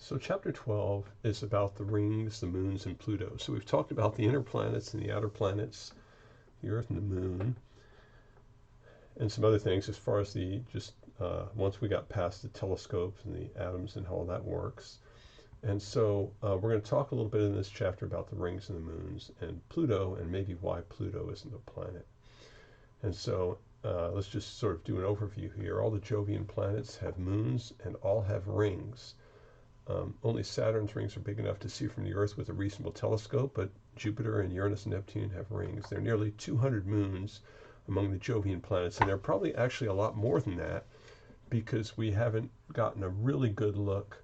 So chapter 12 is about the rings, the moons, and Pluto. So we've talked about the inner planets and the outer planets, the Earth and the Moon, and some other things as far as the just once we got past the telescopes and the atoms and how all that works. And so we're going to talk a little bit in this chapter about the rings and the moons and Pluto and maybe why Pluto isn't a planet. And so let's just sort of do an overview here. All the Jovian planets have moons and all have rings. Only Saturn's rings are big enough to see from the Earth with a reasonable telescope, but Jupiter and Uranus and Neptune have rings. There are nearly 200 moons among the Jovian planets, and there are probably actually a lot more than that because we haven't gotten a really good look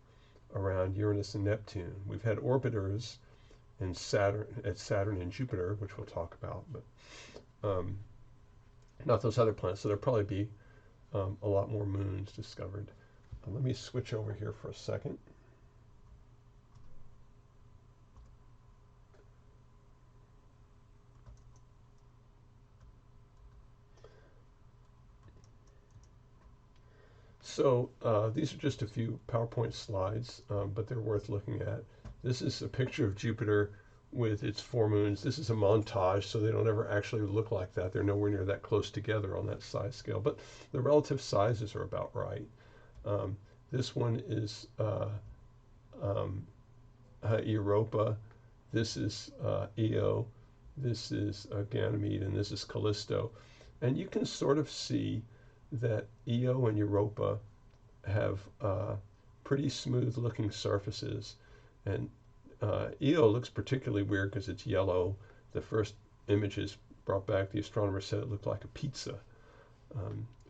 around Uranus and Neptune. We've had orbiters in Saturn and Jupiter, which we'll talk about, but not those other planets. So there'll probably be a lot more moons discovered. Let me switch over here for a second. So these are just a few PowerPoint slides, but they're worth looking at. This is a picture of Jupiter with its 4 moons. This is a montage, so they don't ever actually look like that. They're nowhere near that close together on that size scale, but the relative sizes are about right. This one is Europa. This is Io. This is Ganymede, and this is Callisto. And you can sort of see that Io and Europa have pretty smooth looking surfaces, and Io looks particularly weird because it's yellow. The first images brought back, the astronomer said it looked like a pizza.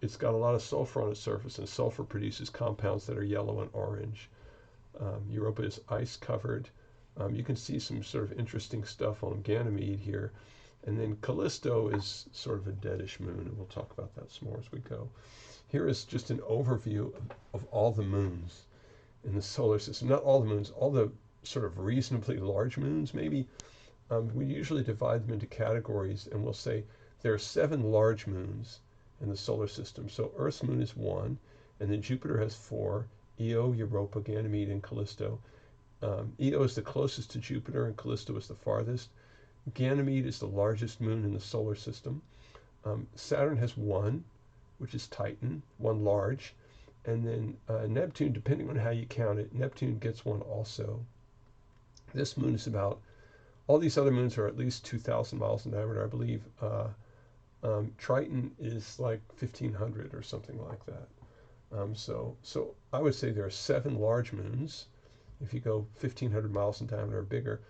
It's got a lot of sulfur on its surface, and sulfur produces compounds that are yellow and orange. Europa is ice covered. You can see some sort of interesting stuff on Ganymede here. And then Callisto is sort of a deadish moon, and we'll talk about that some more as we go. Here is just an overview of all the moons in the solar system. Not all the moons, all the sort of reasonably large moons, maybe. We usually divide them into categories, and we'll say there are 7 large moons in the solar system. So Earth's moon is 1, and then Jupiter has 4, Io, Europa, Ganymede, and Callisto. Io is the closest to Jupiter, and Callisto is the farthest. Ganymede is the largest moon in the solar system. Saturn has 1, which is Titan, 1 large. And then Neptune, depending on how you count it, Neptune gets 1 also. This moon is about, all these other moons are at least 2,000 miles in diameter, I believe. Triton is like 1,500 or something like that. So I would say there are 7 large moons, if you go 1,500 miles in diameter or bigger.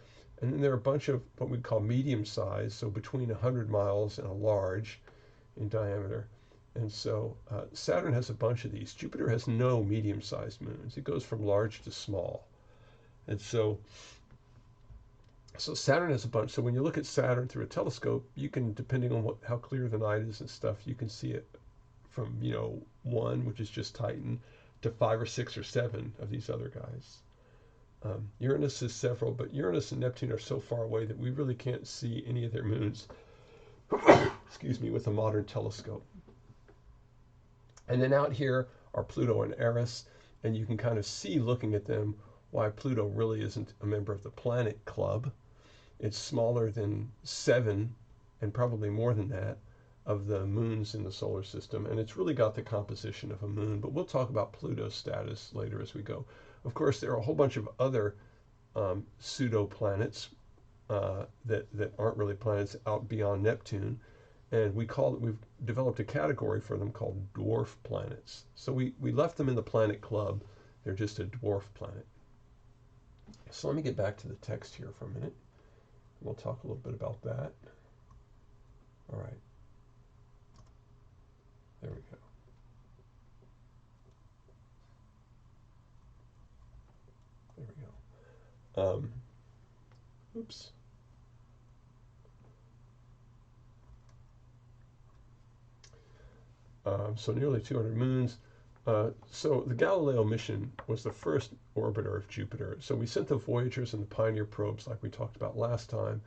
And then there are a bunch of what we call medium size, so between 100 miles and a large in diameter. And so Saturn has a bunch of these. Jupiter has no medium-sized moons. It goes from large to small. And so Saturn has a bunch. So when you look at Saturn through a telescope, you can, depending on how clear the night is and stuff, you can see it from, 1, which is just Titan, to 5 or 6 or 7 of these other guys. Uranus is several, but Uranus and Neptune are so far away that we really can't see any of their moons, excuse me, with a modern telescope. And then out here are Pluto and Eris, and you can kind of see, looking at them, why Pluto really isn't a member of the planet club. It's smaller than 7, and probably more than that, of the moons in the solar system, and it's really got the composition of a moon, but we'll talk about Pluto's status later as we go. Of course, there are a whole bunch of other pseudo-planets that aren't really planets out beyond Neptune, and we've developed a category for them called dwarf planets. So we left them in the planet club. They're just a dwarf planet. So let me get back to the text here for a minute. We'll talk a little bit about that. All right. There we go. There we go. Oops. So nearly 200 moons. So the Galileo mission was the first orbiter of Jupiter. So we sent the Voyagers and the Pioneer probes like we talked about last time.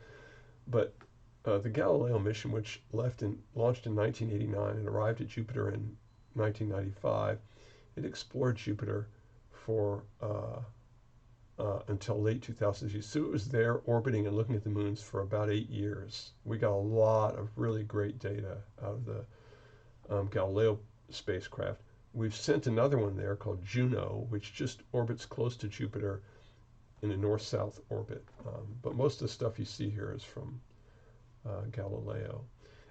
But the Galileo mission, which launched in 1989 and arrived at Jupiter in 1995, it explored Jupiter for until late 2000s. So it was there orbiting and looking at the moons for about 8 years. We got a lot of really great data out of the Galileo spacecraft. We've sent another one there called Juno, which just orbits close to Jupiter in a north-south orbit. But most of the stuff you see here is from Galileo.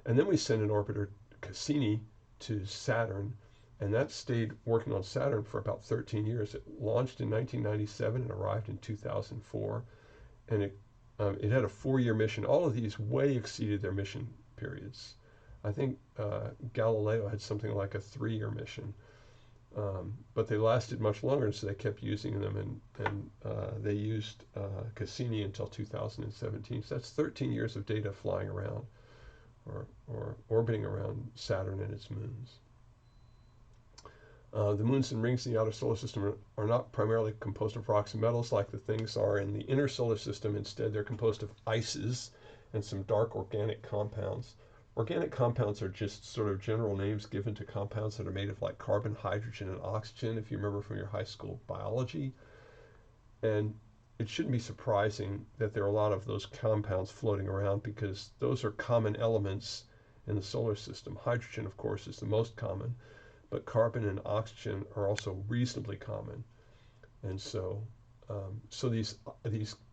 And then we sent an orbiter, Cassini, to Saturn, and that stayed working on Saturn for about 13 years. It launched in 1997 and arrived in 2004, and it had a 4-year mission. All of these way exceeded their mission periods. I think Galileo had something like a 3-year mission, but they lasted much longer, so they kept using them, and they used Cassini until 2017. So that's 13 years of data flying around or orbiting around Saturn and its moons. The moons and rings in the outer solar system are not primarily composed of rocks and metals like the things are in the inner solar system. Instead, they're composed of ices and some dark organic compounds. Organic compounds are just sort of general names given to compounds that are made of like carbon, hydrogen, and oxygen, if you remember from your high school biology. And it shouldn't be surprising that there are a lot of those compounds floating around because those are common elements in the solar system. Hydrogen, of course, is the most common, but carbon and oxygen are also reasonably common. And so these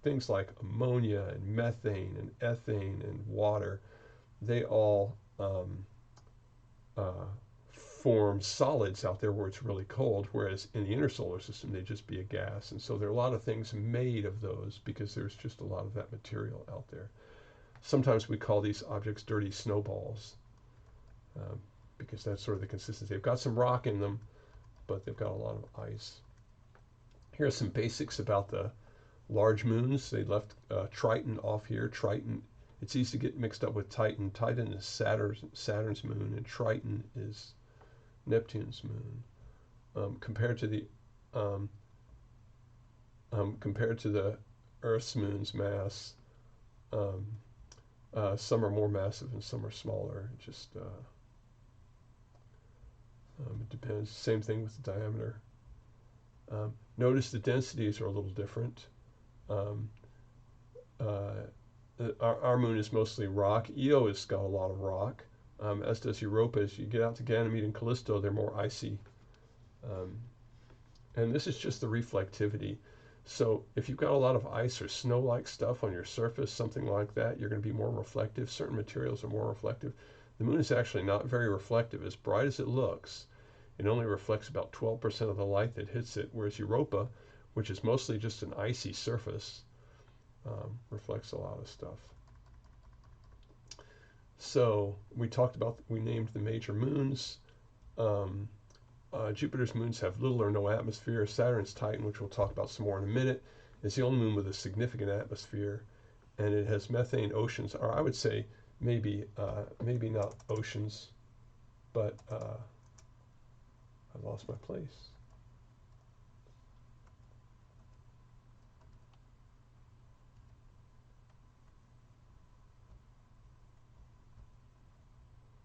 things like ammonia and methane and ethane and water, they all form solids out there where it's really cold, whereas in the inner solar system they'd just be a gas. And so there are a lot of things made of those because there's just a lot of that material out there. Sometimes we call these objects dirty snowballs because that's sort of the consistency. They've got some rock in them, but they've got a lot of ice. Here are some basics about the large moons. They left Triton off here. Triton, it's easy to get mixed up with Titan. Titan is Saturn's moon, and Triton is Neptune's moon. Compared to the Earth's moon's mass, some are more massive and some are smaller. It depends. Same thing with the diameter. Notice the densities are a little different. Our moon is mostly rock. Io has got a lot of rock, as does Europa. As you get out to Ganymede and Callisto, they're more icy. And this is just the reflectivity. So if you've got a lot of ice or snow-like stuff on your surface, something like that, you're going to be more reflective. Certain materials are more reflective. The moon is actually not very reflective. As bright as it looks, it only reflects about 12% of the light that hits it, whereas Europa, which is mostly just an icy surface, reflects a lot of stuff. So we named the major moons. Jupiter's moons have little or no atmosphere. Saturn's Titan, which we'll talk about some more in a minute, is the only moon with a significant atmosphere, and it has methane oceans, or I would say maybe not oceans, but I lost my place.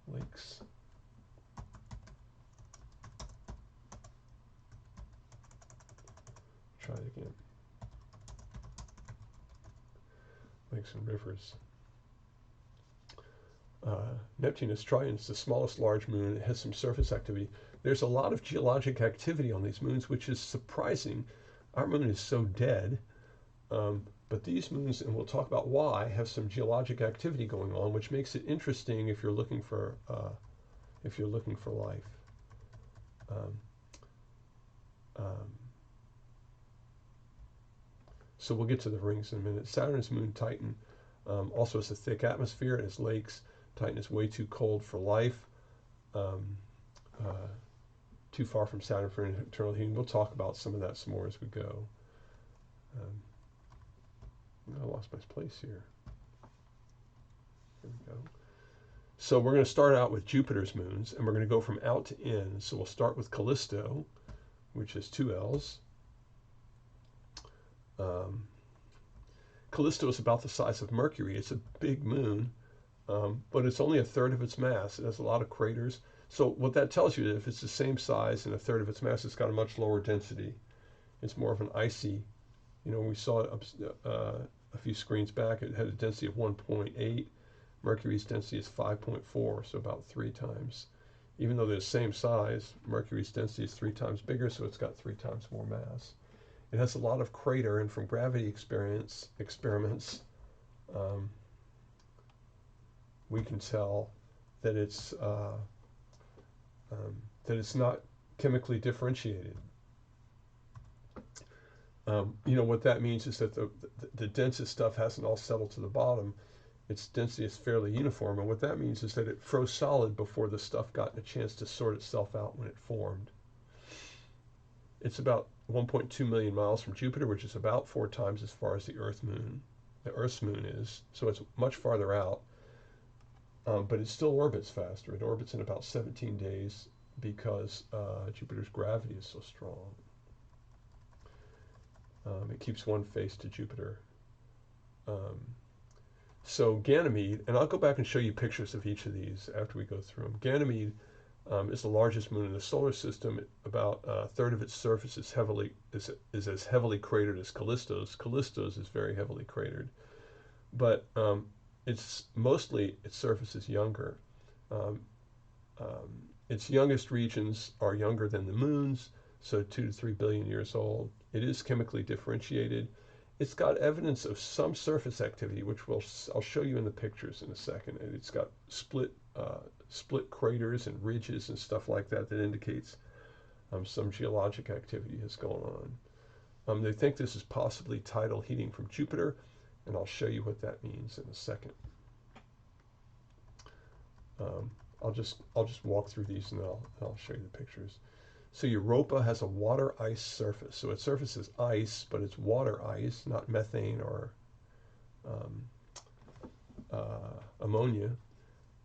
Lakes. Try it again. Lakes and rivers. Neptunus Triton is the smallest large moon. It has some surface activity. There's a lot of geologic activity on these moons, which is surprising. Our moon is so dead, but these moons, and we'll talk about why, have some geologic activity going on, which makes it interesting if you're looking for life. So we'll get to the rings in a minute. Saturn's moon Titan also has a thick atmosphere. It has lakes. Titan is way too cold for life. Too far from Saturn for internal heating. We'll talk about some of that some more as we go. I lost my place here. Here we go. So we're going to start out with Jupiter's moons, and we're going to go from out to in. So we'll start with Callisto, which is 2 L's. Callisto is about the size of Mercury. It's a big moon, but it's only a third of its mass. It has a lot of craters. So what that tells you is if it's the same size and a third of its mass, it's got a much lower density. It's more of an icy You know, we saw it a few screens back. It had a density of 1.8. Mercury's density is 5.4, so about 3 times. Even though they're the same size, Mercury's density is 3 times bigger, so it's got 3 times more mass. It has a lot of crater, and from gravity experiments, um, we can tell that it's not chemically differentiated. You know what that means is that the densest stuff hasn't all settled to the bottom. Its density is fairly uniform, and what that means is that it froze solid before the stuff got a chance to sort itself out when it formed. It's about 1.2 million miles from Jupiter, which is about 4 times as far as the Earth's moon is. So it's much farther out, but it still orbits faster. It orbits in about 17 days because Jupiter's gravity is so strong. It keeps one face to Jupiter. So Ganymede, and I'll go back and show you pictures of each of these after we go through them. Ganymede is the largest moon in the solar system. About a third of its surface is as heavily cratered as Callisto's. Callisto's is very heavily cratered, but its surface is younger. Um, its youngest regions are younger than the moon's, so 2 to 3 billion years old. It is chemically differentiated. It's got evidence of some surface activity, which I'll show you in the pictures in a second. And it's got split craters and ridges and stuff like that that indicates some geologic activity is going on. They think this is possibly tidal heating from Jupiter, and I'll show you what that means in a second. I'll just walk through these and I'll show you the pictures. So Europa has a water ice surface. So its surface is ice, but it's water ice, not methane or ammonia.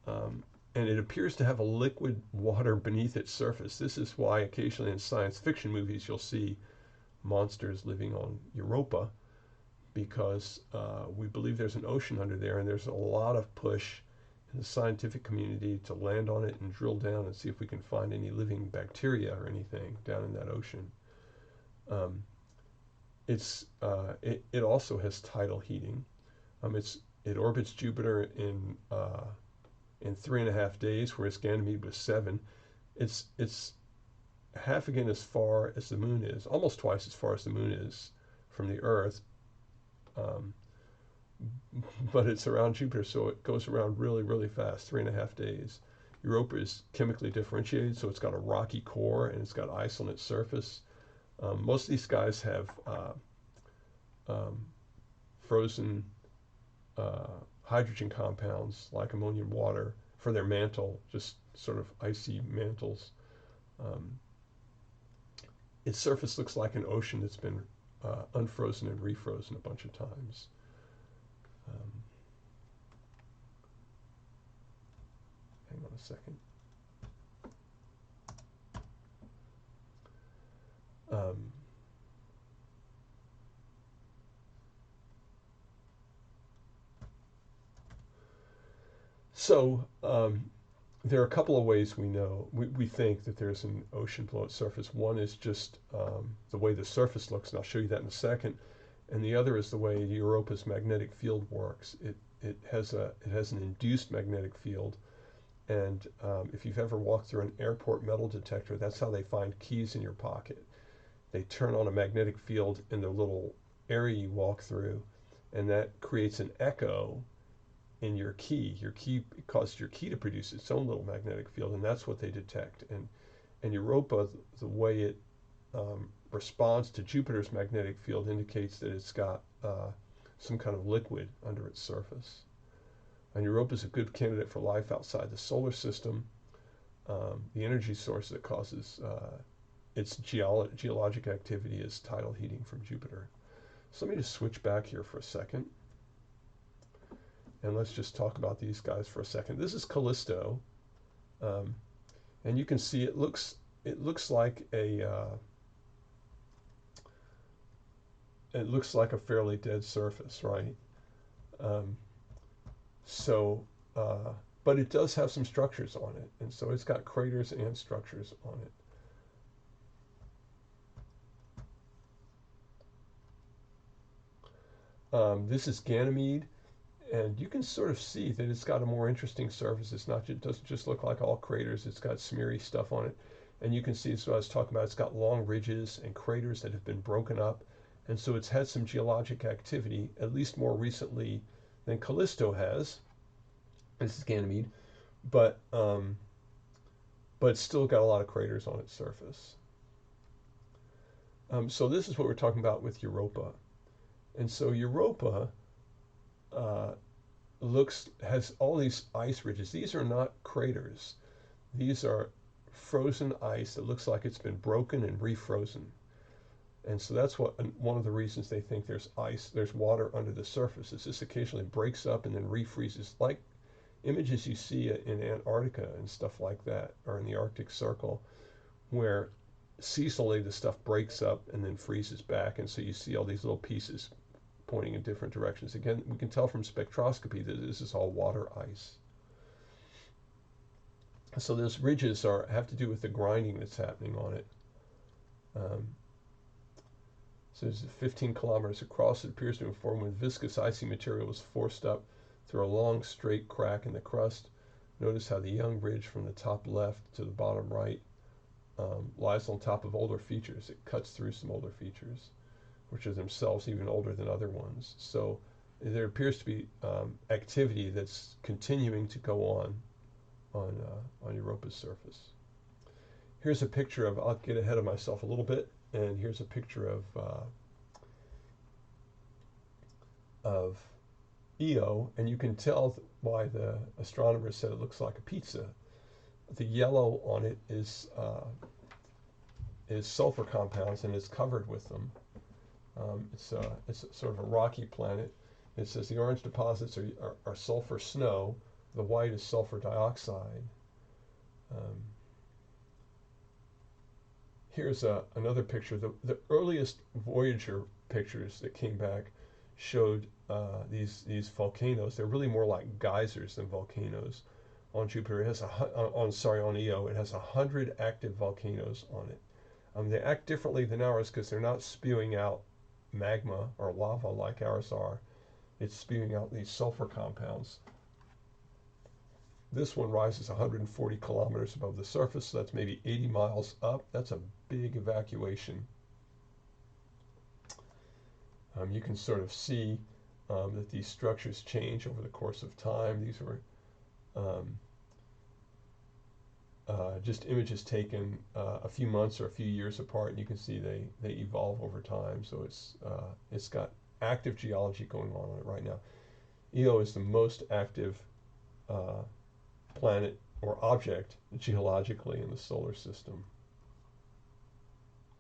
And it appears to have a liquid water beneath its surface. This is why occasionally in science fiction movies you'll see monsters living on Europa, because we believe there's an ocean under there, and there's a lot of push in the scientific community to land on it and drill down and see if we can find any living bacteria or anything down in that ocean. It also has tidal heating. It orbits Jupiter in 3.5 days, whereas Ganymede was 7. It's half again as far as the moon is, almost twice as far as the moon is from the Earth. But it's around Jupiter, so it goes around really, really fast, 3.5 days. Europa is chemically differentiated, so it's got a rocky core and it's got ice on its surface. Most of these guys have frozen hydrogen compounds like ammonia and water for their mantle, just sort of icy mantles. Its surface looks like an ocean that's been unfrozen and refrozen a bunch of times. Hang on a second. There are a couple of ways we think that there's an ocean below its surface. One is just the way the surface looks, and I'll show you that in a second. And the other is the way Europa's magnetic field works. It has an induced magnetic field, and if you've ever walked through an airport metal detector, that's how they find keys in your pocket. They turn on a magnetic field in the little area you walk through, and that creates an echo in your key. It causes your key to produce its own little magnetic field, and that's what they detect. And Europa, the way it responds to Jupiter's magnetic field indicates that it's got some kind of liquid under its surface. And Europa is a good candidate for life outside the solar system. The energy source that causes its geologic activity is tidal heating from Jupiter. So let me just switch back here for a second. And let's just talk about these guys for a second. This is Callisto. And you can see it looks like a fairly dead surface, right? But it does have some structures on it, and so it's got craters and structures on it. This is Ganymede, and you can sort of see that it's got a more interesting surface. It doesn't just look like all craters. It's got smeary stuff on it, and you can see, so I was talking about, it's got long ridges and craters that have been broken up, and so it's had some geologic activity, at least more recently than Callisto has. This is Ganymede, but it's still got a lot of craters on its surface. So this is what we're talking about with Europa. And so Europa uh, has all these ice ridges. These are not craters. These are frozen ice that looks like it's been broken and refrozen. And so that's one of the reasons they think there's water under the surface. Is this occasionally breaks up and then refreezes, like images you see in Antarctica and stuff like that, or in the Arctic Circle, where seasonally the stuff breaks up and then freezes back, and so you see all these little pieces pointing in different directions. Again, we can tell from spectroscopy that this is all water ice. So those ridges have to do with the grinding that's happening on it. So there's 15 kilometers across. It appears to have formed when viscous icy material was forced up through a long straight crack in the crust. Notice how the young ridge from the top left to the bottom right lies on top of older features. It cuts through some older features, which are themselves even older than other ones. So there appears to be activity that's continuing to go on Europa's surface. Here's a picture of, I'll get ahead of myself a little bit, and here's a picture of Io, and you can tell why the astronomers said it looks like a pizza. The yellow on it is sulfur compounds, and it's covered with them. It's sort of a rocky planet. It says the orange deposits are sulfur snow. The white is sulfur dioxide. Here's another picture. The earliest Voyager pictures that came back showed these volcanoes. They're really more like geysers than volcanoes. On Jupiter, it has on Io, it has 100 active volcanoes on it. They act differently than ours because they're not spewing out magma or lava like ours are. It's spewing out these sulfur compounds. This one rises 140 kilometers above the surface, so that's maybe 80 miles up. That's a big evacuation. You can sort of see that these structures change over the course of time. These were just images taken a few months or a few years apart, and you can see they evolve over time. So it's got active geology going on it right now. Io is the most active planet or object geologically in the solar system.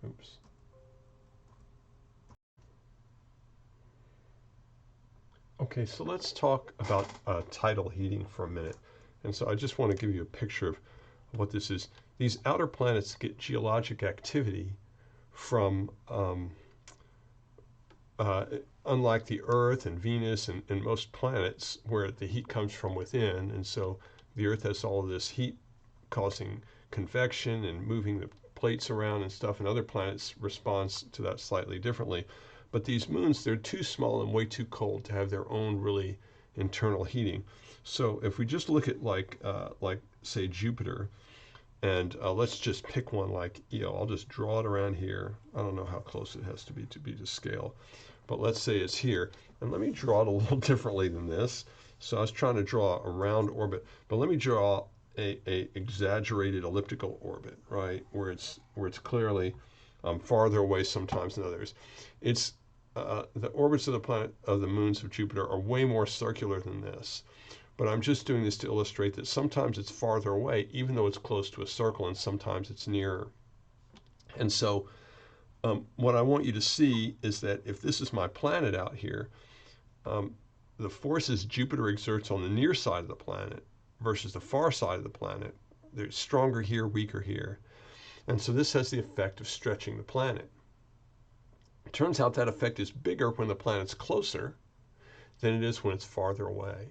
Oops. Okay, so let's talk about tidal heating for a minute. And so I just want to give you a picture of what this is. These outer planets get geologic activity from, unlike the Earth and Venus and most planets, where the heat comes from within. And so the Earth has all of this heat causing convection and moving the plates around and stuff, and other planets respond to that slightly differently. But these moons, they're too small and way too cold to have their own really internal heating. So if we just look at like say Jupiter, and let's just pick one like Io. I'll just draw it around here. I don't know how close it has to be to scale, but let's say it's here. And let me draw it a little differently than this. So I was trying to draw a round orbit, but let me draw a exaggerated elliptical orbit, right, where it's clearly farther away sometimes than others. It's the orbits of the moons of Jupiter are way more circular than this. But I'm just doing this to illustrate that sometimes it's farther away, even though it's close to a circle, and sometimes it's nearer. And so what I want you to see is that if this is my planet out here, the forces Jupiter exerts on the near side of the planet versus the far side of the planet, they're stronger here, weaker here. And so this has the effect of stretching the planet. It turns out that effect is bigger when the planet's closer than it is when it's farther away.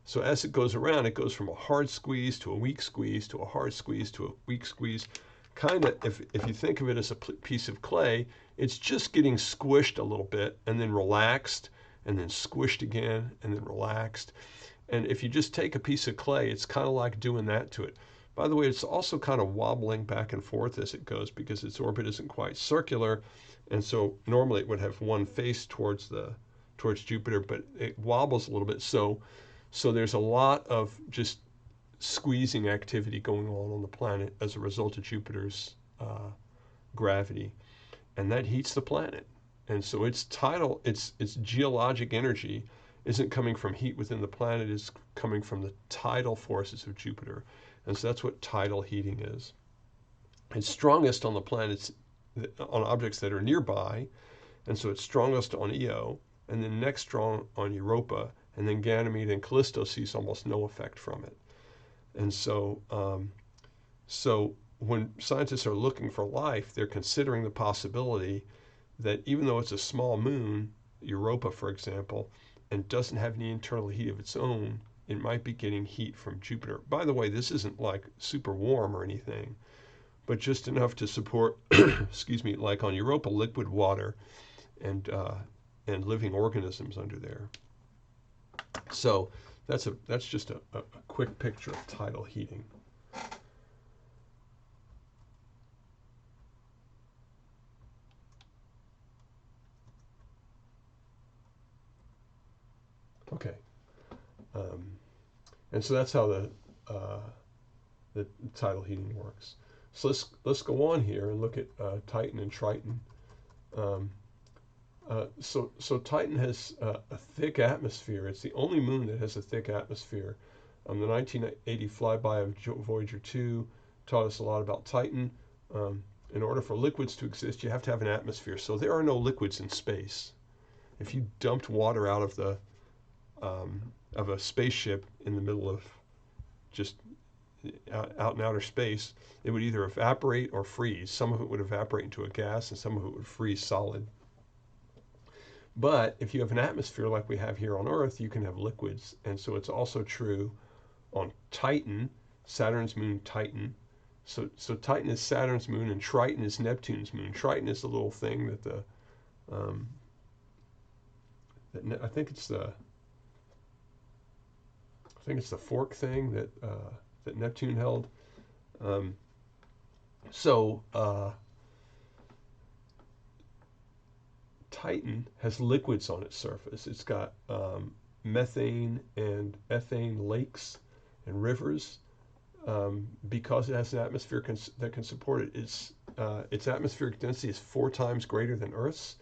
So as it goes around, it goes from a hard squeeze to a weak squeeze to a hard squeeze to a weak squeeze. Kind of, if you think of it as a piece of clay, it's just getting squished a little bit and then relaxed, and then squished again, and then relaxed. And if you just take a piece of clay, it's kind of like doing that to it. By the way, it's also kind of wobbling back and forth as it goes because its orbit isn't quite circular. And so normally it would have one face towards Jupiter, but it wobbles a little bit. So there's a lot of just squeezing activity going on the planet as a result of Jupiter's gravity, and that heats the planet. And so its tidal, its geologic energy isn't coming from heat within the planet, it's coming from the tidal forces of Jupiter. And so that's what tidal heating is. It's strongest on the planets, on objects that are nearby, and so it's strongest on Io, and then next strong on Europa, and then Ganymede and Callisto sees almost no effect from it. And so when scientists are looking for life, they're considering the possibility that even though it's a small moon, Europa, for example, and doesn't have any internal heat of its own, it might be getting heat from Jupiter. By the way, this isn't like super warm or anything, but just enough to support, excuse me, like on Europa, liquid water and living organisms under there. So that's just a quick picture of tidal heating. Okay, and so that's how the tidal heating works. So let's go on here and look at Titan and Triton. So Titan has a thick atmosphere. It's the only moon that has a thick atmosphere. The 1980 flyby of Voyager 2 taught us a lot about Titan. In order for liquids to exist, you have to have an atmosphere. So there are no liquids in space. If you dumped water out of a spaceship in the middle of just out in outer space, it would either evaporate or freeze. Some of it would evaporate into a gas, and some of it would freeze solid. But if you have an atmosphere like we have here on Earth, you can have liquids. And so it's also true on Titan, Saturn's moon Titan. So Titan is Saturn's moon, and Triton is Neptune's moon. Triton is the little thing that I think it's the fork thing that Neptune held. Titan has liquids on its surface. It's got methane and ethane lakes and rivers because it has an atmosphere that can support it. Its atmospheric density is 4 times greater than Earth's,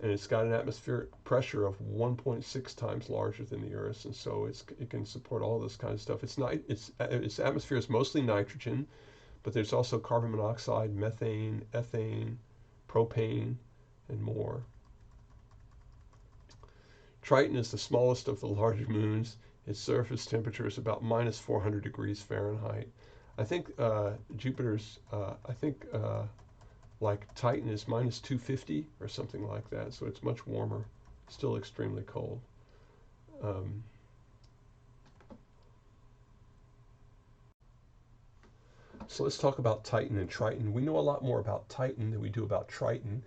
and it's got an atmospheric pressure of 1.6 times larger than the Earth's, and so it can support all this kind of stuff. Its atmosphere is mostly nitrogen, but there's also carbon monoxide, methane, ethane, propane, and more. Triton is the smallest of the large moons. Its surface temperature is about minus 400 degrees Fahrenheit. I think Jupiter's, like Titan is minus 250 or something like that, so it's much warmer, still extremely cold. So let's talk about Titan and Triton. We know a lot more about Titan than we do about Triton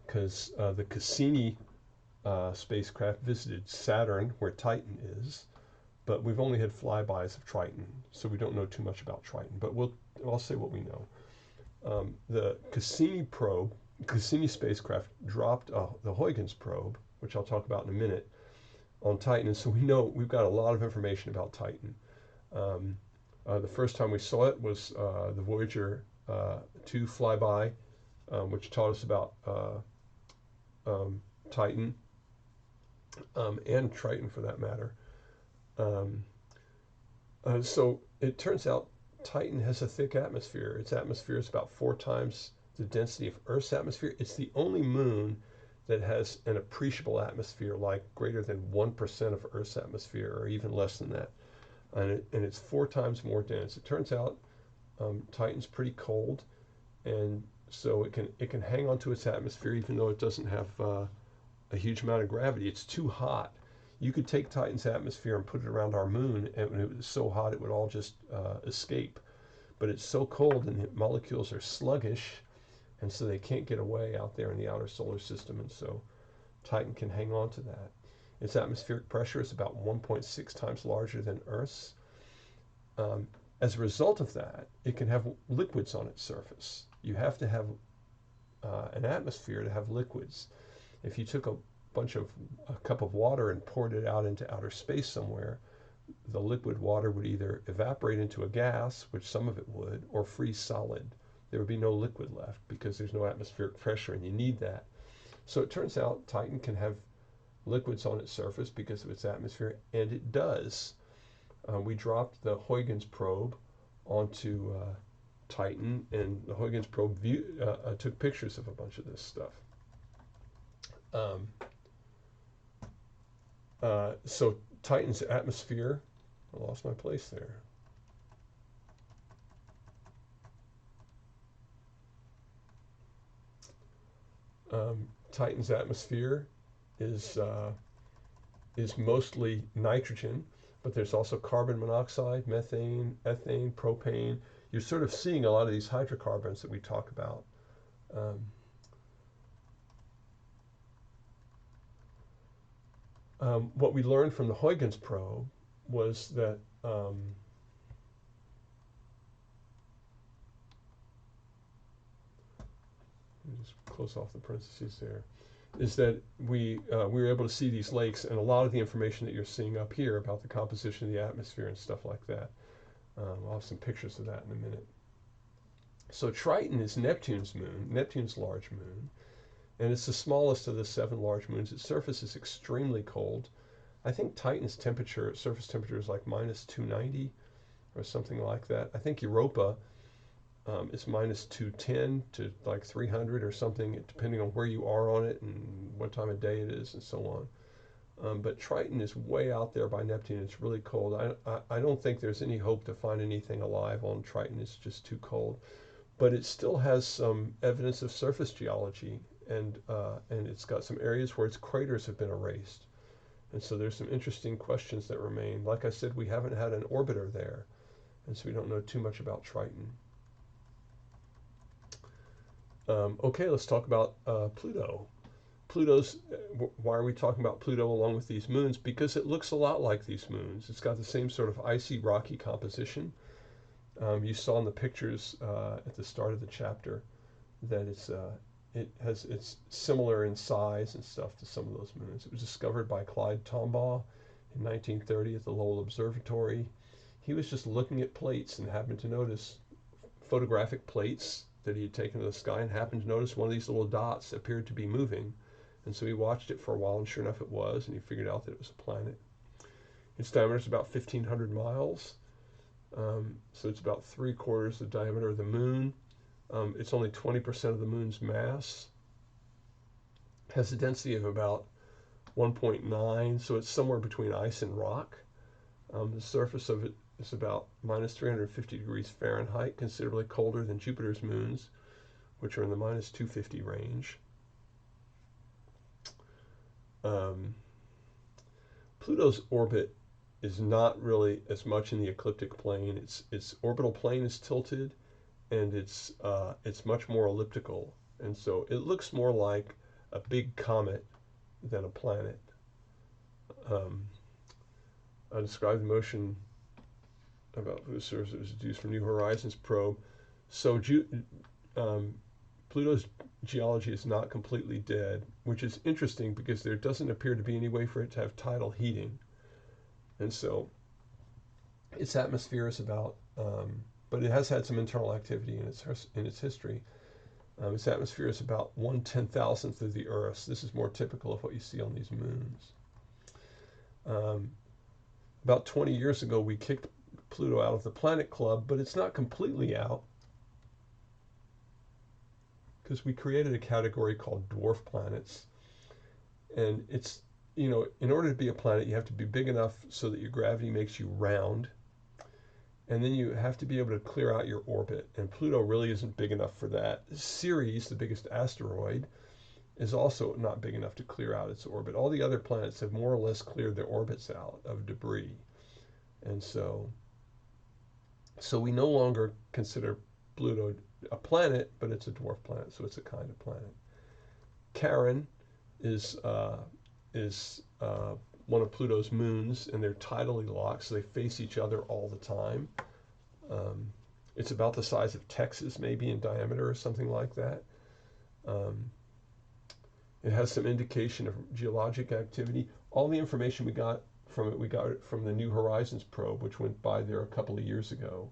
because the Cassini spacecraft visited Saturn, where Titan is, but we've only had flybys of Triton, so we don't know too much about Triton, but I'll say what we know. The Cassini spacecraft dropped the Huygens probe, which I'll talk about in a minute, on Titan, and so we've got a lot of information about Titan. The first time we saw it was the Voyager 2 flyby, which taught us about Titan, and Triton for that matter. So it turns out Titan has a thick atmosphere. Its atmosphere is about 4 times the density of Earth's atmosphere. It's the only moon that has an appreciable atmosphere, like greater than 1% of Earth's atmosphere, or even less than that. And it's 4 times more dense. It turns out Titan's pretty cold, and so it can hang onto its atmosphere even though it doesn't have a huge amount of gravity. It's too hot. You could take Titan's atmosphere and put it around our moon, and when it was so hot it would all just escape. But it's so cold, and the molecules are sluggish, and so they can't get away out there in the outer solar system, and so Titan can hang on to that. Its atmospheric pressure is about 1.6 times larger than Earth's. Um, as a result of that, it can have liquids on its surface. You have to have an atmosphere to have liquids. If you took a cup of water and poured it out into outer space somewhere, the liquid water would either evaporate into a gas, which some of it would, or freeze solid. There would be no liquid left because there's no atmospheric pressure, and you need that. So it turns out Titan can have liquids on its surface because of its atmosphere, and it does. We dropped the Huygens probe onto Titan, and the Huygens probe took pictures of a bunch of this stuff. Um, so Titan's atmosphere, I lost my place there. Titan's atmosphere is is mostly nitrogen, but there's also carbon monoxide, methane, ethane, propane. You're sort of seeing a lot of these hydrocarbons that we talk about. Um, what we learned from the Huygens probe was that let me just close off the parentheses there, is that we were able to see these lakes, and a lot of the information that you're seeing up here about the composition of the atmosphere and stuff like that. I'll have some pictures of that in a minute. So Triton is Neptune's moon, Neptune's large moon, and it's the smallest of the 7 large moons. Its surface is extremely cold. I think Titan's temperature, surface temperature, is like minus 290 or something like that. I think Europa is minus 210 to like 300 or something, depending on where you are on it and what time of day it is and so on. But Triton is way out there by Neptune. It's really cold. I don't think there's any hope to find anything alive on Triton. It's just too cold. But it still has some evidence of surface geology, and it's got some areas where its craters have been erased. And so there's some interesting questions that remain. Like I said, we haven't had an orbiter there, and so we don't know too much about Triton. Okay, let's talk about Pluto. Why are we talking about Pluto along with these moons? Because it looks a lot like these moons. It's got the same sort of icy, rocky composition. You saw in the pictures at the start of the chapter that it's similar in size and stuff to some of those moons. It was discovered by Clyde Tombaugh in 1930 at the Lowell Observatory. He was just looking at plates and happened to notice photographic plates that he had taken to the sky, and happened to notice one of these little dots appeared to be moving. And so he watched it for a while, and sure enough it was, and he figured out that it was a planet. Its diameter is about 1,500 miles. So it's about 3/4 the diameter of the moon. It's only 20% of the moon's mass. Has a density of about 1.9, so it's somewhere between ice and rock. The surface of it is about minus 350 degrees Fahrenheit, considerably colder than Jupiter's moons, which are in the minus 250 range. Pluto's orbit is not really as much in the ecliptic plane. Its orbital plane is tilted, and it's much more elliptical, and so it looks more like a big comet than a planet. I described the motion about Pluto's surface that was deduced from New Horizons probe. So Pluto's geology is not completely dead, which is interesting because there doesn't appear to be any way for it to have tidal heating. And so its atmosphere is about, but it has had some internal activity in its history. Its atmosphere is about 1/10,000th of the Earth's. This is more typical of what you see on these moons. About 20 years ago, we kicked Pluto out of the Planet Club, but it's not completely out, because we created a category called dwarf planets. And it's, in order to be a planet, you have to be big enough so that your gravity makes you round. And then you have to be able to clear out your orbit. And Pluto really isn't big enough for that. Ceres, the biggest asteroid, is also not big enough to clear out its orbit. All the other planets have more or less cleared their orbits out of debris. And so we no longer consider Pluto a planet, but it's a dwarf planet, so it's a kind of planet. Charon is one of Pluto's moons, and they're tidally locked, so they face each other all the time. Um, it's about the size of Texas, maybe in diameter or something like that. Um, it has some indication of geologic activity. All the information we got it from the New Horizons probe, which went by there a couple of years ago.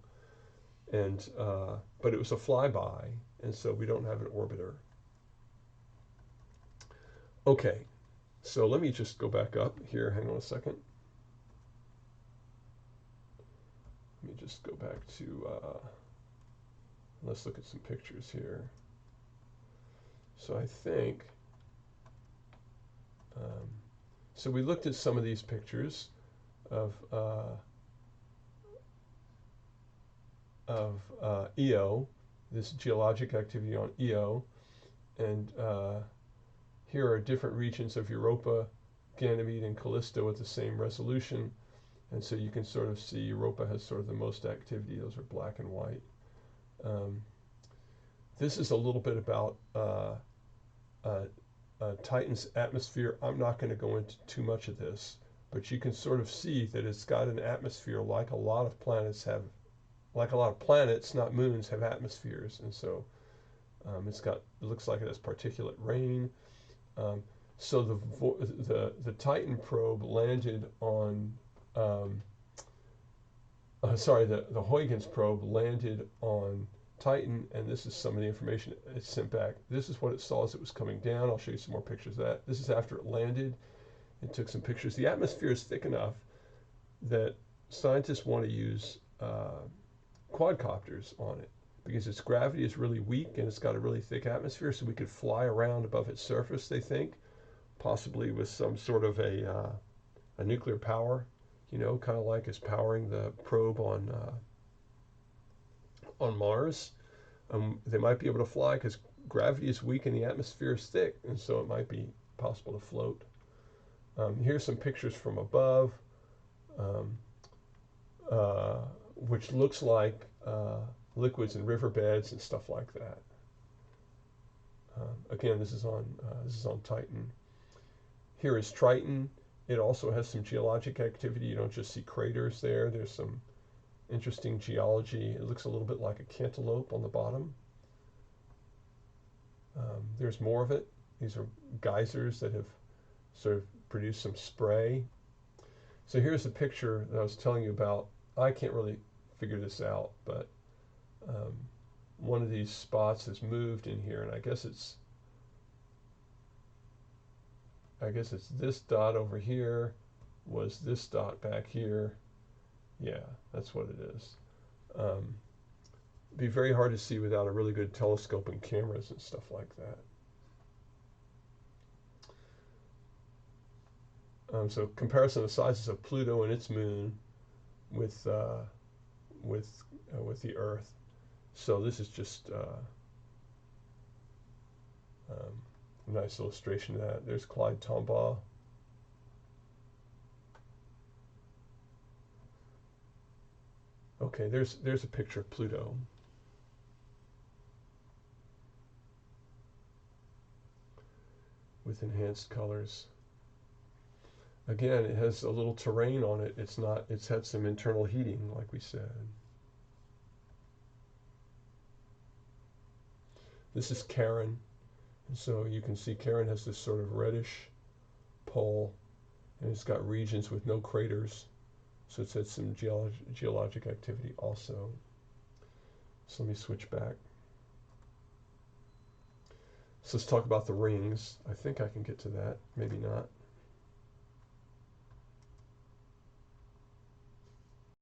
And but it was a flyby, and so we don't have an orbiter. Okay, so let me just go back up here. Hang on a second. Let me just go back to, let's look at some pictures here. So I think, so we looked at some of these pictures of EO, this geologic activity on EO, and here are different regions of Europa, Ganymede, and Callisto at the same resolution. And so you can sort of see Europa has sort of the most activity. Those are black and white. This is a little bit about Titan's atmosphere. I'm not going to go into too much of this, but you can sort of see that it's got an atmosphere like a lot of planets have, like a lot of planets, not moons, have atmospheres. And so it looks like it has particulate rain. So the Titan probe landed on, the Huygens probe landed on Titan, and this is some of the information it sent back. This is what it saw as it was coming down. I'll show you some more pictures of that. This is after it landed. It took some pictures. The atmosphere is thick enough that scientists want to use quadcopters on it because its gravity is really weak and it's got a really thick atmosphere, so we could fly around above its surface, they think, possibly with some sort of a nuclear power, you know, kind of like is powering the probe on Mars. They might be able to fly because gravity is weak and the atmosphere is thick, and so it might be possible to float. Here's some pictures from above, which looks like liquids in riverbeds and stuff like that. Again, this is on Titan. Here is Triton. It also has some geologic activity. You don't just see craters there. There's some interesting geology. It looks a little bit like a cantaloupe on the bottom. There's more of it. These are geysers that have sort of produced some spray. So here's the picture that I was telling you about. I can't really figure this out, but one of these spots has moved in here, and I guess it's this dot over here was this dot back here. Yeah, that's what it is. It'd be very hard to see without a really good telescope and cameras and stuff like that. So comparison of sizes of Pluto and its moon with the Earth. So this is just a nice illustration of that. There's Clyde Tombaugh. Okay, there's a picture of Pluto. With enhanced colors. Again, it has a little terrain on it. It's had some internal heating, like we said. This is Charon. And so you can see Charon has this sort of reddish pole, and it's got regions with no craters. So it's had some geologic activity also. So let me switch back. So let's talk about the rings. I think I can get to that, maybe not.